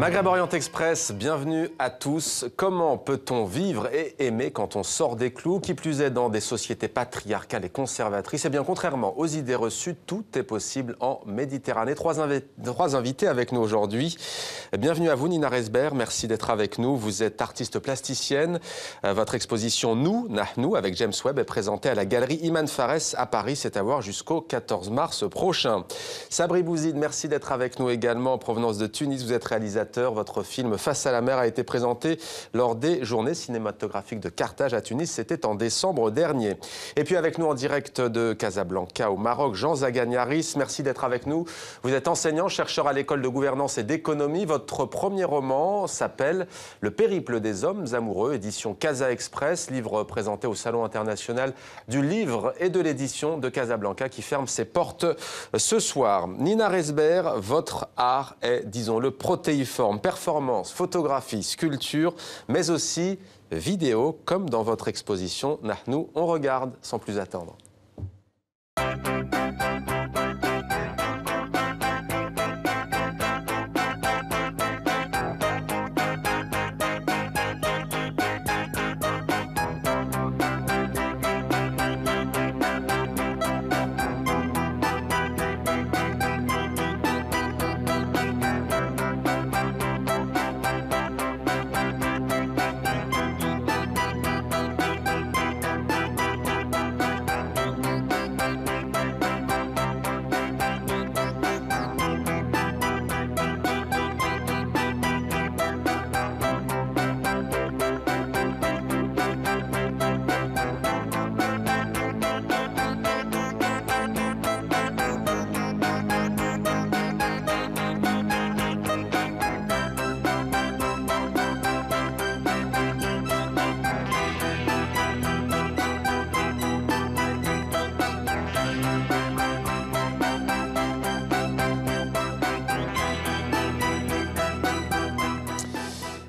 Maghreb Orient Express, bienvenue à tous. Comment peut-on vivre et aimer quand on sort des clous, qui plus est dans des sociétés patriarcales et conservatrices? Eh bien, contrairement aux idées reçues, tout est possible en Méditerranée. Trois invités avec nous aujourd'hui. Bienvenue à vous, Nina Resber. Merci d'être avec nous. Vous êtes artiste plasticienne. Votre exposition Nous, Nahnu, avec James Webb, est présentée à la galerie Iman Fares à Paris. C'est à voir jusqu'au 14 mars prochain. Sabri Bouzid, merci d'être avec nous également en provenance de Tunis. Vous êtes réalisateur. Votre film Face à la mer a été présenté lors des journées cinématographiques de Carthage à Tunis. C'était en décembre dernier. Et puis avec nous en direct de Casablanca au Maroc, Jean Zagagnaris, merci d'être avec nous. Vous êtes enseignant, chercheur à l'école de gouvernance et d'économie. Votre premier roman s'appelle Le périple des hommes amoureux, édition Casa Express, livre présenté au Salon international du livre et de l'édition de Casablanca qui ferme ses portes ce soir. Nina Resber, votre art est, disons-le, protéiforme. Performance, photographie, sculpture, mais aussi vidéo, comme dans votre exposition Nahnu. On regarde sans plus attendre.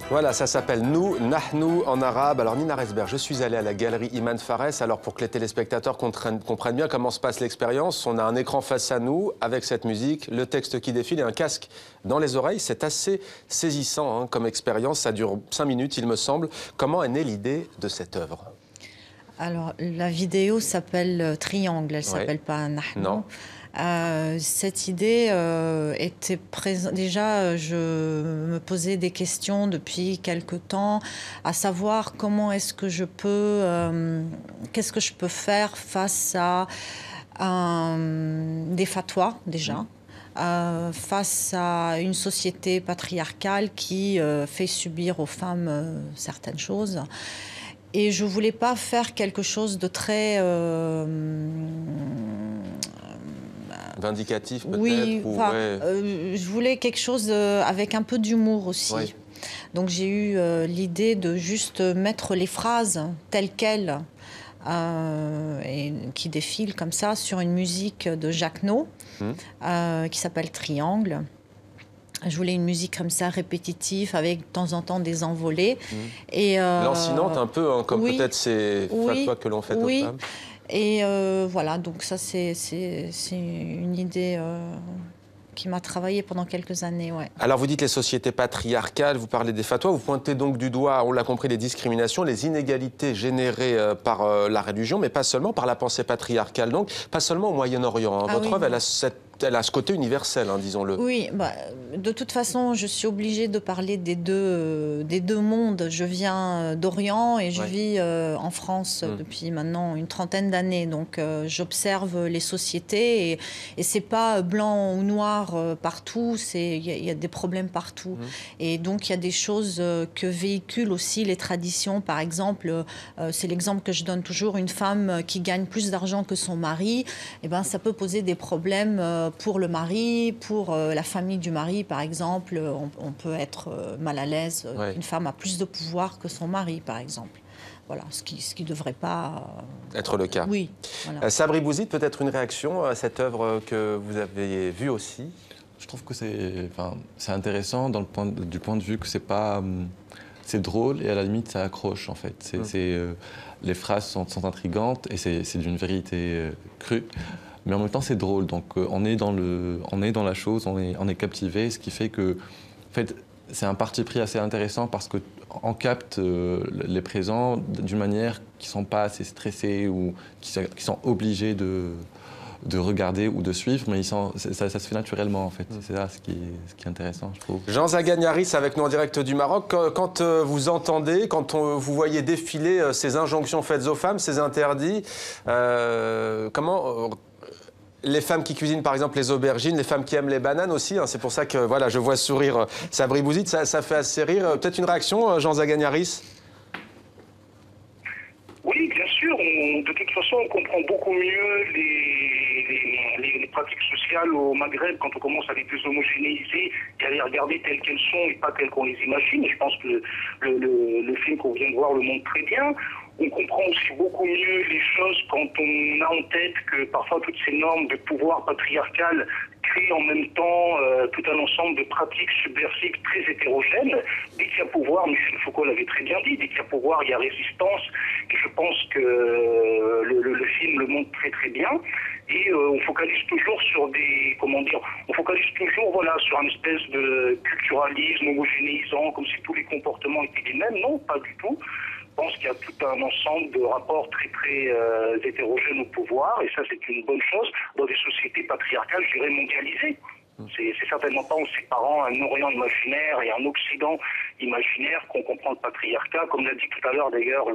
Voilà, ça s'appelle Nous, Nahnu en arabe. Alors Nina Resber, je suis allé à la galerie Iman Fares. Alors pour que les téléspectateurs comprennent bien comment se passe l'expérience, on a un écran face à nous avec cette musique, le texte qui défile et un casque dans les oreilles. C'est assez saisissant comme expérience, ça dure 5 minutes il me semble. Comment est née l'idée de cette œuvre ? Alors la vidéo s'appelle Triangle, elle ne s'appelle pas Nahnu. Non. Cette idée était présente. Déjà, je me posais des questions depuis quelque temps, à savoir comment est-ce que je peux, qu'est-ce que je peux faire face à des fatwas déjà. Face à une société patriarcale qui fait subir aux femmes certaines choses. Et je ne voulais pas faire quelque chose de très... vindicatif peut-être? Oui, ouais. Je voulais quelque chose avec un peu d'humour aussi. Oui. Donc j'ai eu l'idée de juste mettre les phrases telles quelles et qui défilent comme ça sur une musique de Jacques No qui s'appelle Triangle. Je voulais une musique comme ça, répétitive, avec de temps en temps des envolées. Lancinante un peu, hein, comme peut-être ces fatwas que l'on fait aux femmes. Et voilà, donc ça c'est une idée qui m'a travaillé pendant quelques années. Ouais. Alors vous dites les sociétés patriarcales, vous parlez des fatwas, vous pointez donc du doigt, on l'a compris, les discriminations, les inégalités générées par la religion, mais pas seulement par la pensée patriarcale, donc pas seulement au Moyen-Orient. Hein. Votre œuvre, elle a ce côté universel, hein, disons-le. Oui, de toute façon, je suis obligée de parler des deux mondes. Je viens d'Orient et je vis en France depuis maintenant une trentaine d'années. Donc, j'observe les sociétés et c'est pas blanc ou noir partout. Il y a des problèmes partout. Et donc, il y a des choses que véhiculent aussi les traditions. Par exemple, c'est l'exemple que je donne toujours, une femme qui gagne plus d'argent que son mari, eh ben, ça peut poser des problèmes pour le mari, pour la famille du mari, par exemple. On peut être mal à l'aise. Une femme a plus de pouvoir que son mari, par exemple. Voilà, ce qui devrait pas être le cas. Oui. Voilà. Sabri Bouzid, peut-être une réaction à cette œuvre que vous avez vue aussi? Je trouve que c'est intéressant du point de vue que c'est pas... c'est drôle et à la limite ça accroche en fait. Les phrases sont intrigantes et c'est d'une vérité crue. Mais en même temps c'est drôle, donc on est dans la chose, on est captivé, ce qui fait que en fait, c'est un parti pris assez intéressant parce qu'on capte les présents d'une manière qui ne sont pas assez stressés ou qui sont obligés de regarder ou de suivre, mais ça se fait naturellement en fait. C'est là ce qui est intéressant, je trouve. Jean Zaganiaris avec nous en direct du Maroc. Quand vous entendez, quand vous voyez défiler ces injonctions faites aux femmes, ces interdits, comment les femmes qui cuisinent par exemple les aubergines, les femmes qui aiment les bananes aussi, hein, c'est pour ça que voilà, je vois sourire Sabri Bouzid, ça fait assez rire. Peut-être une réaction, Jean Zaganiaris? Oui, bien sûr. De toute façon, on comprend beaucoup mieux les pratiques sociales au Maghreb quand on commence à les déshomogénéiser et à les regarder telles qu'elles sont et pas telles qu'on les imagine. Et je pense que le film qu'on vient de voir le montre très bien. On comprend aussi beaucoup mieux les choses quand on a en tête que parfois toutes ces normes de pouvoir patriarcal créent en même temps tout un ensemble de pratiques subversives très hétérogènes. Dès qu'il y a pouvoir, Michel Foucault l'avait très bien dit, dès qu'il y a pouvoir, il y a résistance. Et je pense que le film le montre très très bien. Et on focalise toujours sur on focalise toujours sur une espèce de culturalisme homogénéisant, comme si tous les comportements étaient les mêmes. Non, pas du tout. Je pense qu'il y a tout un ensemble de rapports très très hétérogènes au pouvoir, et ça c'est une bonne chose dans des sociétés patriarcales, je dirais mondialisées. C'est certainement pas en séparant un Orient imaginaire et un Occident imaginaire qu'on comprend le patriarcat, comme l'a dit tout à l'heure d'ailleurs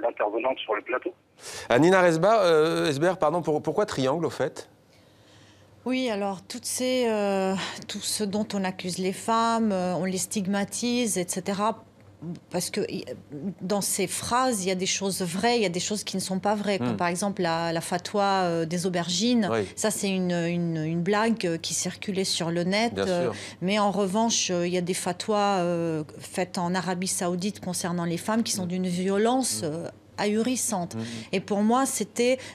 l'intervenante sur le plateau. Nina Esbert, pourquoi triangle au fait? Oui, alors tout ce dont on accuse les femmes, on les stigmatise, etc. Parce que dans ces phrases, il y a des choses vraies, il y a des choses qui ne sont pas vraies. Comme par exemple la fatwa des aubergines. Oui. Ça, c'est une blague qui circulait sur le net. Mais en revanche, il y a des fatwas faites en Arabie Saoudite concernant les femmes qui sont d'une violence ahurissante. Et pour moi,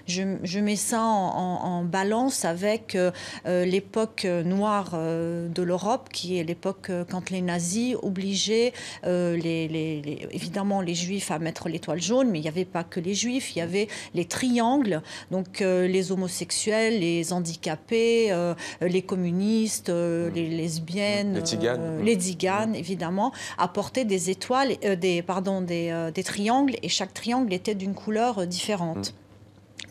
je mets ça en balance avec l'époque noire de l'Europe, qui est l'époque quand les nazis obligeaient évidemment les juifs à mettre l'étoile jaune, mais il n'y avait pas que les juifs, il y avait les triangles, donc les homosexuels, les handicapés, les communistes, les lesbiennes, les tziganes, évidemment, apportaient des étoiles, des triangles, et chaque triangle était d'une couleur différente.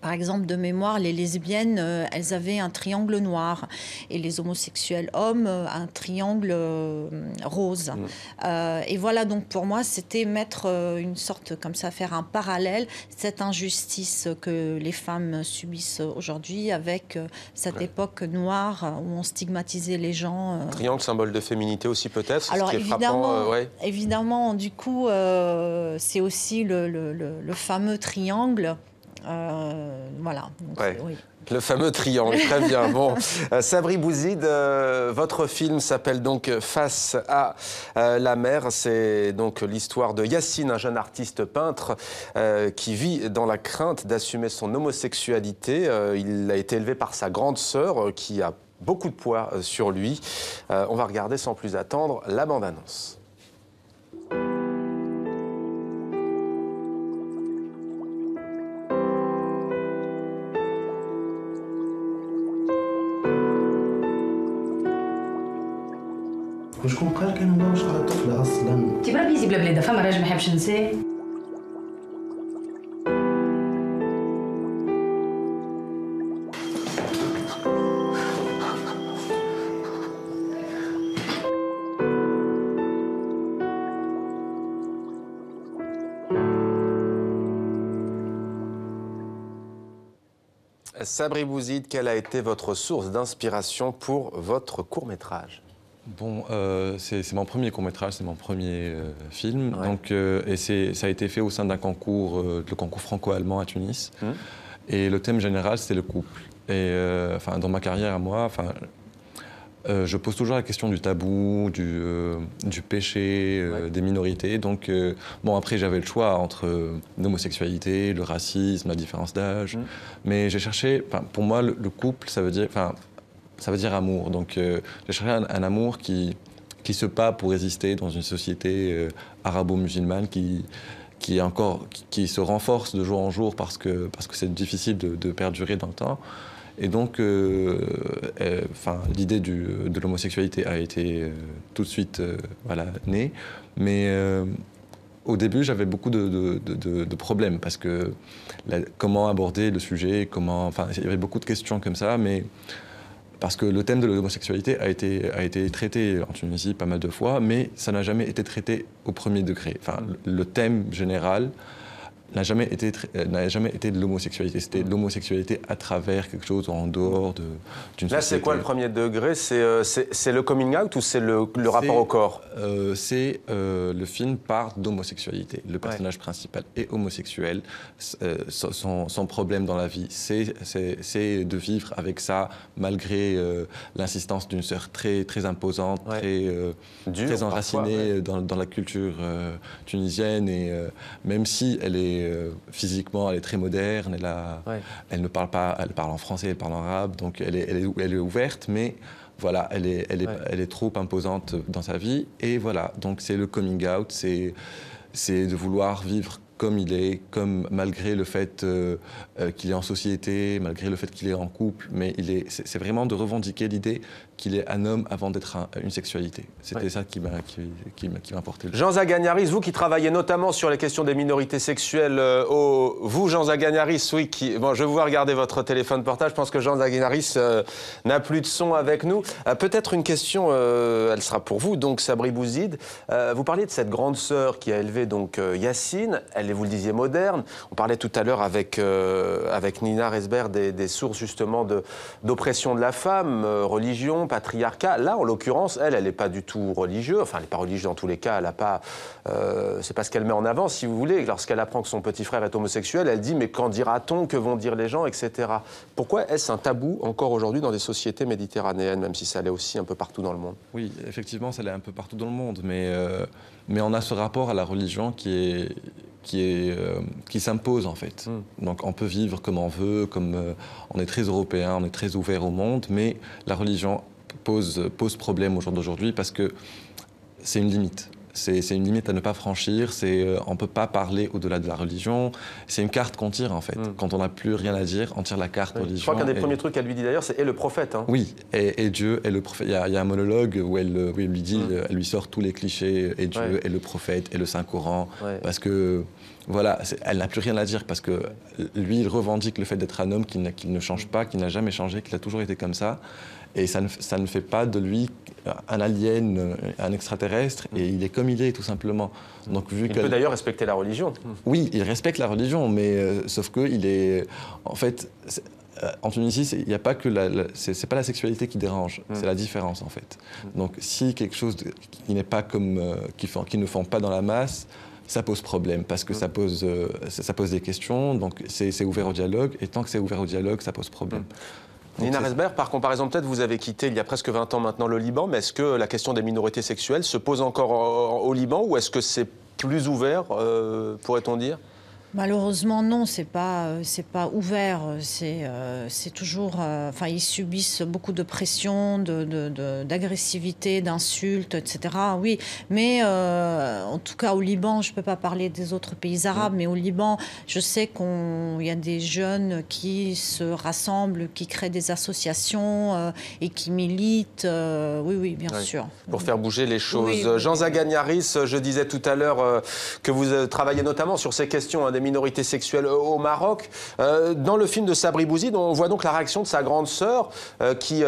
Par exemple, de mémoire, les lesbiennes, elles avaient un triangle noir, et les homosexuels hommes, un triangle rose. Et voilà, donc pour moi, c'était mettre une sorte, comme ça, faire un parallèle, cette injustice que les femmes subissent aujourd'hui avec cette époque noire où on stigmatisait les gens. Triangle, symbole de féminité aussi peut-être. Alors évidemment, du coup, c'est aussi le fameux triangle. Voilà. Donc, oui. Le fameux triangle, très bien. Bon, Sabri Bouzid, votre film s'appelle donc Face à la mer. C'est donc l'histoire de Yacine, un jeune artiste peintre qui vit dans la crainte d'assumer son homosexualité. Il a été élevé par sa grande sœur qui a beaucoup de poids sur lui. On va regarder sans plus attendre la bande-annonce. وشكون قال كان ما واش على الطفل اصلا تبرا بيزي بلا بلاد فما راجل ما يحبش نساه Sabri Bouzid, quelle a été votre source d'inspiration pour votre court-métrage? Bon, c'est mon premier court-métrage, c'est mon premier film. Donc, et ça a été fait au sein d'un concours, le concours franco-allemand à Tunis. Et le thème général, c'était le couple. Et dans ma carrière à moi, je pose toujours la question du tabou, du péché, des minorités. Donc, après, j'avais le choix entre l'homosexualité, le racisme, la différence d'âge. Mais j'ai cherché, pour moi, le couple, ça veut dire amour. Donc, j'ai cherché un amour qui se bat pour résister dans une société arabo-musulmane qui se renforce de jour en jour parce que c'est difficile de perdurer dans le temps. Et donc, l'idée de l'homosexualité a été tout de suite voilà, né. Mais au début, j'avais beaucoup de problèmes parce que comment aborder le sujet, enfin, il y avait beaucoup de questions comme ça, mais parce que le thème de l'homosexualité a été traité en Tunisie pas mal de fois, mais ça n'a jamais été traité au premier degré. Enfin, le thème général n'a jamais été de l'homosexualité. C'était de l'homosexualité à travers quelque chose en dehors d'une société. Là, c'est quoi le premier degré? C'est le coming out ou c'est le rapport au corps? Le film parle d'homosexualité. Le personnage principal est homosexuel. Son problème dans la vie, c'est de vivre avec ça, malgré l'insistance d'une sœur très, très imposante, très enracinée dans la culture tunisienne. Et même si elle est physiquement, elle est très moderne, elle ne parle pas, elle parle en français, elle parle en arabe, donc elle est ouverte, mais voilà, elle est trop imposante dans sa vie. Et voilà, donc c'est le coming out, c'est de vouloir vivre comme il est, malgré le fait qu'il est en société, malgré le fait qu'il est en couple, mais c'est vraiment de revendiquer l'idée qu'il est un homme avant d'être une sexualité. C'était ça qui m'a porté. Jean Zagagnaris, vous qui travaillez notamment sur les questions des minorités sexuelles, vous, Jean Zagagnaris, oui, bon, je vais vous voir regarder votre téléphone portable, je pense que Jean Zagagnaris n'a plus de son avec nous. Peut-être une question, elle sera pour vous, donc Sabri Bouzid. Vous parliez de cette grande sœur qui a élevé donc Yacine, elle est, vous le disiez, moderne. On parlait tout à l'heure avec Nina Resber des sources justement d'oppression de la femme, religion, patriarcat. Là, en l'occurrence, elle n'est pas du tout religieuse. Enfin, elle n'est pas religieuse dans tous les cas. Elle n'a pas. C'est pas ce qu'elle met en avant, si vous voulez. Lorsqu'elle apprend que son petit frère est homosexuel, elle dit mais qu'en dira-t-on, que vont dire les gens, etc. Pourquoi est-ce un tabou encore aujourd'hui dans des sociétés méditerranéennes, même si ça l'est aussi un peu partout dans le monde? Oui, effectivement, ça l'est un peu partout dans le monde, mais on a ce rapport à la religion qui s'impose en fait. Donc on peut vivre comme on veut, on est très européen, on est très ouvert au monde, mais la religion pose problème au jour d'aujourd'hui parce que c'est une limite. C'est une limite à ne pas franchir, on ne peut pas parler au-delà de la religion. C'est une carte qu'on tire en fait. Quand on n'a plus rien à dire, on tire la carte religion. Je crois qu'un des premiers trucs qu'elle lui dit d'ailleurs, c'est « et le prophète ». Oui, et Dieu et le prophète. Il y a un monologue où elle lui dit, elle lui sort tous les clichés, et Dieu et le prophète et le Saint-Coran, parce que voilà, elle n'a plus rien à dire parce que lui, il revendique le fait d'être un homme qui ne change pas, qui n'a jamais changé, qu'il a toujours été comme ça. Et ça ne fait pas de lui un alien, un extraterrestre, et il est comme il est, tout simplement. Donc, il peut d'ailleurs respecter la religion. Oui, il respecte la religion, mais sauf qu'il est... En fait, en Tunisie, il n'y a pas que c'est pas la sexualité qui dérange, c'est la différence, en fait. Donc, si quelque chose qui n'est pas comme... qui ne font pas dans la masse, ça pose problème, parce que ça pose des questions, donc c'est ouvert au dialogue, et tant que c'est ouvert au dialogue, ça pose problème. Nina Resber, par comparaison, peut-être vous avez quitté il y a presque 20 ans maintenant le Liban, mais est-ce que la question des minorités sexuelles se pose encore au Liban ou est-ce que c'est plus ouvert, pourrait-on dire ? Malheureusement, non, c'est pas ouvert. C'est toujours. Enfin, ils subissent beaucoup de pression, d'agressivité, d'insultes, etc. Oui, mais en tout cas au Liban, je peux pas parler des autres pays arabes, mais au Liban, je sais qu'il y a des jeunes qui se rassemblent, qui créent des associations et qui militent. Oui, bien sûr. Pour faire bouger les choses. Oui. Jean Zagagnaris, je disais tout à l'heure que vous travaillez notamment sur ces questions des minorités sexuelles au Maroc. Dans le film de Sabri Bouzid, on voit donc la réaction de sa grande sœur qui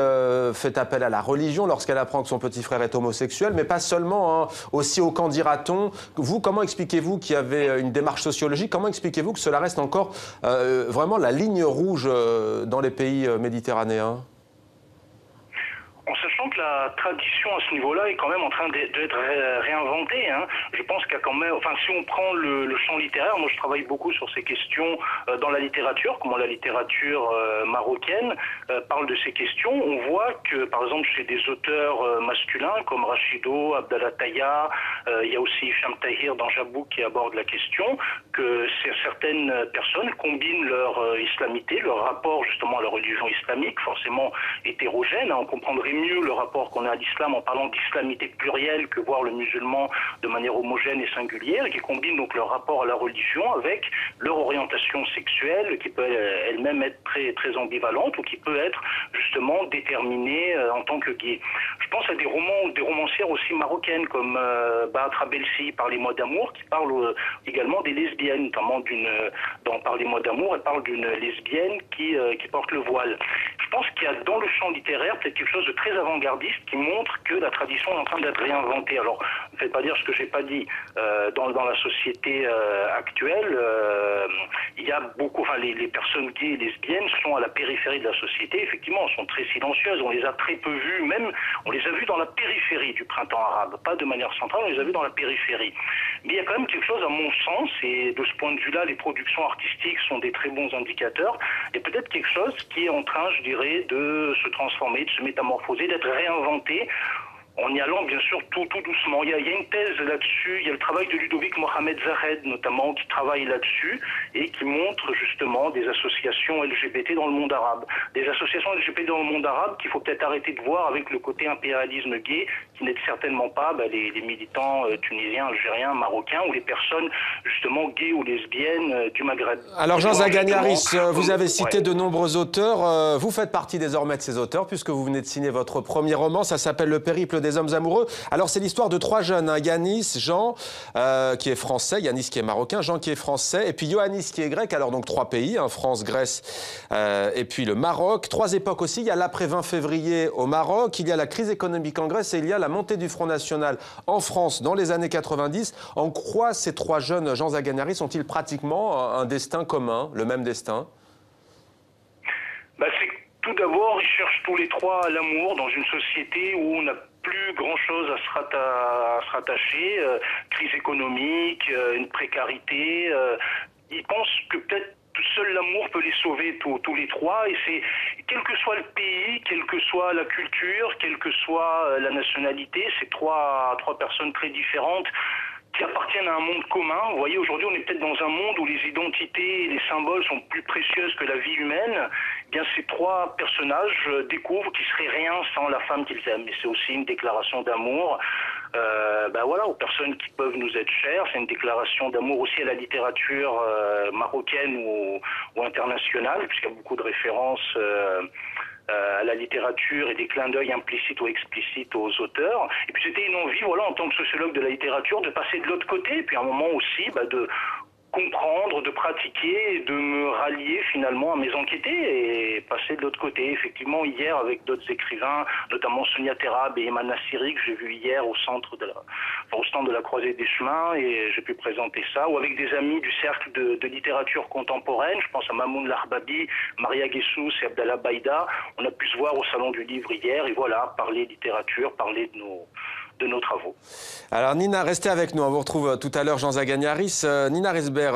fait appel à la religion lorsqu'elle apprend que son petit frère est homosexuel, mais pas seulement, aussi au qu'en dira-t-on. Vous, comment expliquez-vous qu'il y avait une démarche sociologique? Comment expliquez-vous que cela reste encore vraiment la ligne rouge dans les pays méditerranéens? En sachant que la tradition à ce niveau-là est quand même en train d'être réinventée. Je pense qu'il y a quand même... Enfin, si on prend le champ littéraire, moi je travaille beaucoup sur ces questions dans la littérature, comment la littérature marocaine parle de ces questions. On voit que, par exemple, chez des auteurs masculins comme Rachido, Abdallah Taya, il y a aussi Hicham Tahir dans Jabou qui aborde la question, que certaines personnes combinent leur islamité, leur rapport justement à la religion islamique, forcément hétérogène. On comprendrait mieux le rapport qu'on a à l'islam en parlant d'islamité plurielle que voir le musulman de manière homogène et singulière, et qui combine donc leur rapport à la religion avec leur orientation sexuelle qui peut elle-même être très, très ambivalente ou qui peut être justement déterminée en tant que gay. Je pense à des romans ou des romancières aussi marocaines comme Baatra Belsi, Parlez-moi d'amour, qui parle également des lesbiennes, notamment dans Parlez-moi d'amour, elle parle d'une lesbienne qui porte le voile. Je pense qu'il y a dans le champ littéraire peut-être quelque chose de très avant-gardiste qui montre que la tradition est en train d'être réinventée. Alors, ne faites pas dire ce que j'ai pas dit. Dans la société actuelle, il y a beaucoup, enfin, les personnes gays et lesbiennes sont à la périphérie de la société. Effectivement, elles sont très silencieuses. On les a très peu vues, même, on les a vues dans la périphérie du printemps arabe. Pas de manière centrale, on les a vues dans la périphérie. Mais il y a quand même quelque chose, à mon sens, et de ce point de vue-là, les productions artistiques sont des très bons indicateurs. Il y a peut-être quelque chose qui est en train, je dirais, de se transformer, de se métamorphoser, d'être réinventé, en y allant bien sûr tout doucement. Il y a une thèse là-dessus, il y a le travail de Ludovic Mohamed Zahed notamment qui travaille là-dessus et qui montre justement des associations LGBT dans le monde arabe. Des associations LGBT dans le monde arabe qu'il faut peut-être arrêter de voir avec le côté impérialisme gay qui n'est certainement pas les militants tunisiens, algériens, marocains ou les personnes justement gays ou lesbiennes du Maghreb. Alors Jean Zaganiaris, vous avez cité de nombreux auteurs, vous faites partie désormais de ces auteurs puisque vous venez de signer votre premier roman, ça s'appelle Le périple des hommes amoureux. Alors c'est l'histoire de trois jeunes, hein, Yanis, Jean qui est français, Yanis qui est marocain, Jean qui est français et puis Ioannis qui est grec. Alors donc trois pays, hein, France, Grèce et puis le Maroc. Trois époques aussi, il y a l'après 20 février au Maroc, il y a la crise économique en Grèce et il y a la montée du Front National en France dans les années 90. En quoi ces trois jeunes Jean Zaganiaris ont-ils pratiquement un destin commun, le même destin? Tout d'abord, ils cherchent tous les trois l'amour dans une société où on n'a plus grand-chose à se rattacher, crise économique, une précarité. Ils pensent que peut-être seul l'amour peut les sauver tous les trois, et c'est, quel que soit le pays, quelle que soit la culture, quelle que soit la nationalité, c'est trois personnes très différentes qui appartiennent à un monde commun. Vous voyez, aujourd'hui, on est peut-être dans un monde où les identités et les symboles sont plus précieuses que la vie humaine. Eh bien, ces trois personnages découvrent qu'ils seraient rien sans la femme qu'ils aiment. Et c'est aussi une déclaration d'amour voilà, aux personnes qui peuvent nous être chères. C'est une déclaration d'amour aussi à la littérature marocaine ou internationale, puisqu'il y a beaucoup de références à la littérature et des clins d'œil implicites ou explicites aux auteurs. Et puis c'était une envie, voilà, en tant que sociologue de la littérature, de passer de l'autre côté, et puis à un moment aussi de comprendre, de pratiquer, et de me rallier finalement à mes enquêtés et passer de l'autre côté. Effectivement, hier, avec d'autres écrivains, notamment Sonia Terab et Eman Nassiri, que j'ai vu hier au stand de la Croisée des Chemins, et j'ai pu présenter ça, ou avec des amis du cercle de littérature contemporaine, je pense à Mamoun Larbabi, Maria Guessous et Abdallah Baïda. On a pu se voir au Salon du Livre hier, et voilà, parler littérature, parler de nos travaux. Alors Nina, restez avec nous, on vous retrouve tout à l'heure Jean Zaganiaris. Nina Resber,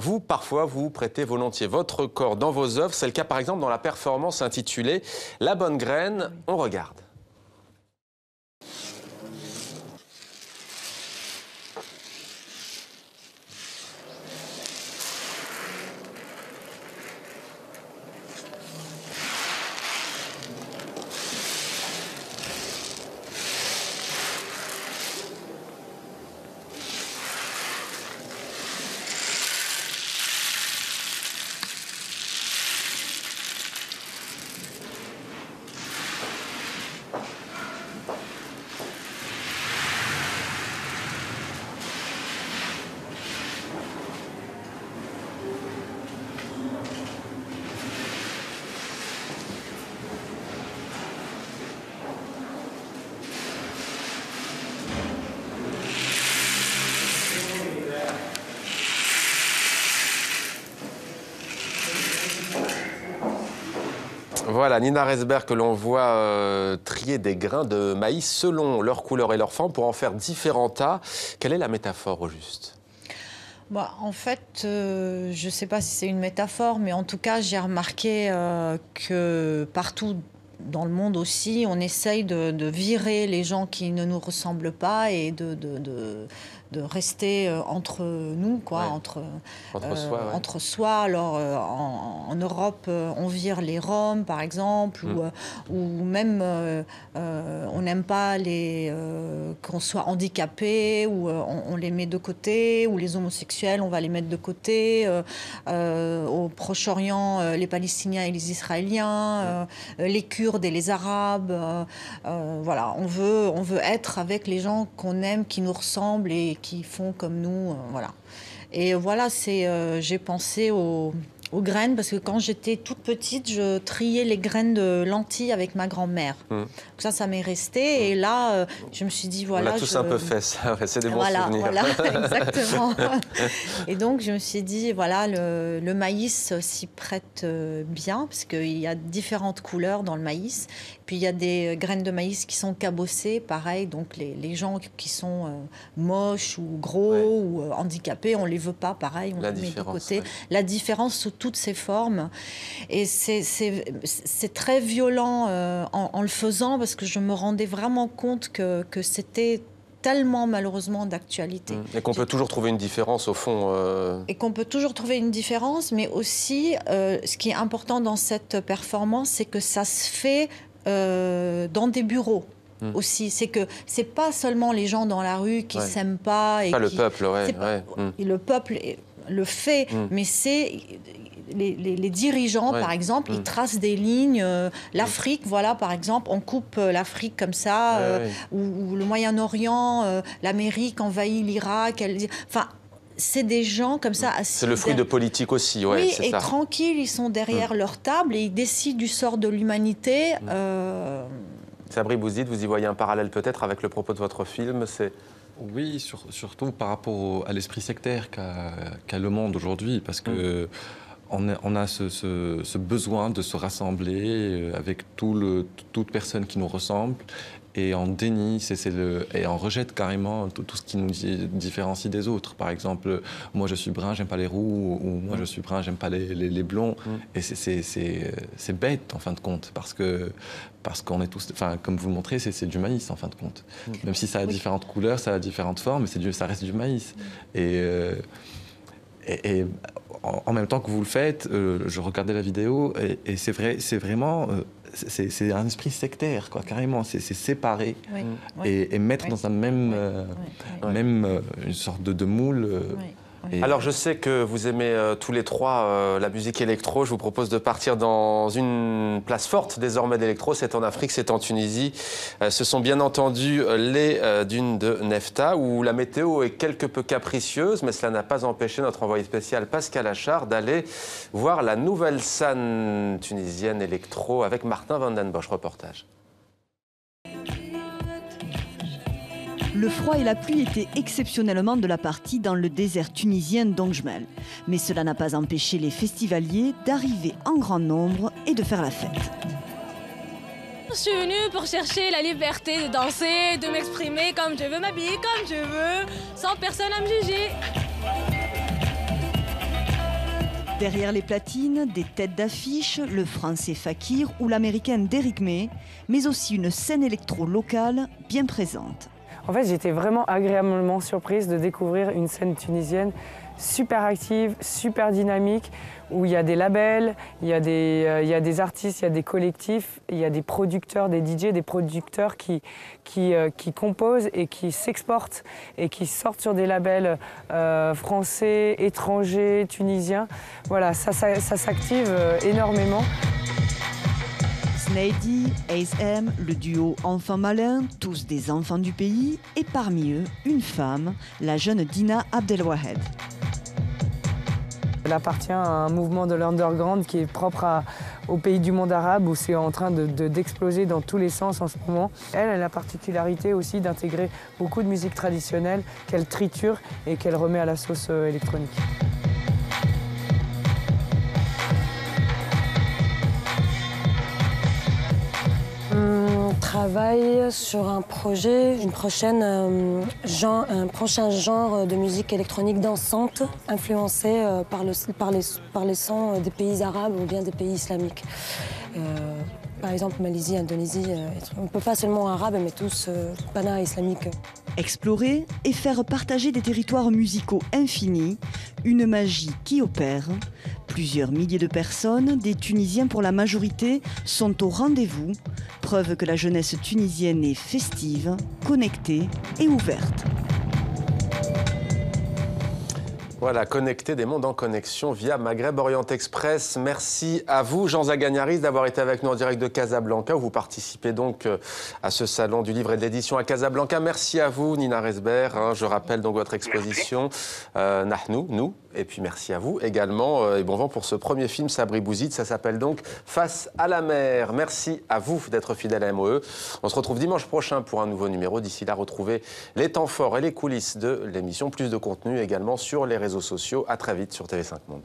vous, parfois, vous prêtez volontiers votre corps dans vos œuvres. C'est le cas par exemple dans la performance intitulée « La bonne graine ». On regarde. Voilà, Nina Resber, que l'on voit trier des grains de maïs selon leur couleur et leur forme pour en faire différents tas. Quelle est la métaphore au juste ? En fait, je ne sais pas si c'est une métaphore, mais en tout cas, j'ai remarqué que partout dans le monde aussi, on essaye de virer les gens qui ne nous ressemblent pas et rester entre nous, quoi, entre soi. Alors, en Europe, on vire les Roms, par exemple, ou même on n'aime pas qu'on soit handicapé, ou on les met de côté, ou les homosexuels, on va les mettre de côté. Au Proche-Orient, les Palestiniens et les Israéliens, les Kurdes et les Arabes. Voilà, on veut être avec les gens qu'on aime, qui nous ressemblent et qui font comme nous. Voilà. Et voilà, j'ai pensé aux graines, parce que quand j'étais toute petite, je triais les graines de lentilles avec ma grand-mère. Ça m'est resté. Et là, je me suis dit, voilà... On a tous un peu fait ça, c'est des bons souvenirs. Voilà, exactement. Et donc, je me suis dit, voilà, le maïs s'y prête bien, parce qu'il y a différentes couleurs dans le maïs. Puis, il y a des graines de maïs qui sont cabossées, pareil. Donc, les gens qui sont moches ou gros ou handicapés, on ne les veut pas, pareil, on les met de côté. La différence sous toutes ses formes. Et c'est très violent en le faisant, parce que je me rendais vraiment compte que c'était tellement malheureusement d'actualité. Et qu'on peut toujours trouver une différence au fond. Et qu'on peut toujours trouver une différence, mais aussi, ce qui est important dans cette performance, c'est que ça se fait dans des bureaux. Aussi, c'est que c'est pas seulement les gens dans la rue qui s'aiment pas. Et pas le peuple, et le peuple le fait, mais c'est les dirigeants, par exemple, ils tracent des lignes. L'Afrique, voilà, par exemple, on coupe l'Afrique comme ça, ou le Moyen-Orient, l'Amérique envahit l'Irak. Enfin, c'est des gens comme ça assis. C'est le fruit de politique aussi, oui, et tranquilles, ils sont derrière leur table et ils décident du sort de l'humanité. Sabri Bouzid, vous y voyez un parallèle peut-être avec le propos de votre film, Oui, surtout par rapport à l'esprit sectaire qu'a le monde aujourd'hui, parce que on a ce besoin de se rassembler avec toute personne qui nous ressemble, et on dénie, et on rejette carrément tout ce qui nous différencie des autres. Par exemple, moi je suis brun, j'aime pas les roux, ou moi je suis brun, j'aime pas les blonds. Et c'est bête en fin de compte, parce qu'on est tous, enfin comme vous le montrez, c'est du maïs en fin de compte. Même si ça a différentes couleurs, ça a différentes formes, mais ça reste du maïs. Et en même temps que vous le faites, je regardais la vidéo, et c'est vrai, c'est vraiment... c'est un esprit sectaire, quoi, carrément. C'est séparer et mettre dans un même, une sorte de moule. Alors, je sais que vous aimez tous les trois la musique électro. Je vous propose de partir dans une place forte désormais d'électro. C'est en Afrique, c'est en Tunisie. Ce sont bien entendu les dunes de Nefta, où la météo est quelque peu capricieuse, mais cela n'a pas empêché notre envoyé spécial Pascal Achard d'aller voir la nouvelle scène tunisienne électro avec Martin Van Den Bosch. Reportage. Le froid et la pluie étaient exceptionnellement de la partie dans le désert tunisien d'Ongjmel. Mais cela n'a pas empêché les festivaliers d'arriver en grand nombre et de faire la fête. Je suis venue pour chercher la liberté de danser, de m'exprimer comme je veux, m'habiller comme je veux, sans personne à me juger. Derrière les platines, des têtes d'affiche, le français Fakir ou l'américaine Derrick May, mais aussi une scène électro locale bien présente. En fait, j'étais vraiment agréablement surprise de découvrir une scène tunisienne super active, super dynamique, où il y a des labels, il y a des artistes, il y a des collectifs, il y a des producteurs, des DJ, des producteurs qui composent et qui s'exportent et qui sortent sur des labels français, étrangers, tunisiens. Voilà, ça s'active énormément. Snady, Ace M, le duo Enfants Malins, tous des enfants du pays, et parmi eux, une femme, la jeune Dina Abdelwahed. Elle appartient à un mouvement de l'underground qui est propre au pays du monde arabe, où c'est en train d'exploser dans tous les sens en ce moment. Elle a la particularité aussi d'intégrer beaucoup de musique traditionnelle qu'elle triture et qu'elle remet à la sauce électronique. On travaille sur un projet, un prochain genre de musique électronique dansante, influencé par les sons des pays arabes ou bien des pays islamiques. Par exemple, Malaisie, Indonésie, on ne peut pas seulement arabe, mais tous pana islamique. Explorer et faire partager des territoires musicaux infinis, une magie qui opère. Plusieurs milliers de personnes, des Tunisiens pour la majorité, sont au rendez-vous. Preuve que la jeunesse tunisienne est festive, connectée et ouverte. Voilà, connecter des mondes en connexion via Maghreb Orient Express. Merci à vous, Jean Zagagnaris, d'avoir été avec nous en direct de Casablanca, où vous participez donc à ce salon du livre et de l'édition à Casablanca. Merci à vous, Nina Resber. Je rappelle donc votre exposition Nahnu, nous. Et puis merci à vous également. Et bon vent pour ce premier film, Sabri Bouzid. Ça s'appelle donc Face à la mer. Merci à vous d'être fidèle à MOE. On se retrouve dimanche prochain pour un nouveau numéro. D'ici là, retrouvez les temps forts et les coulisses de l'émission. Plus de contenu également sur les réseaux sociaux. À très vite sur TV5 Monde.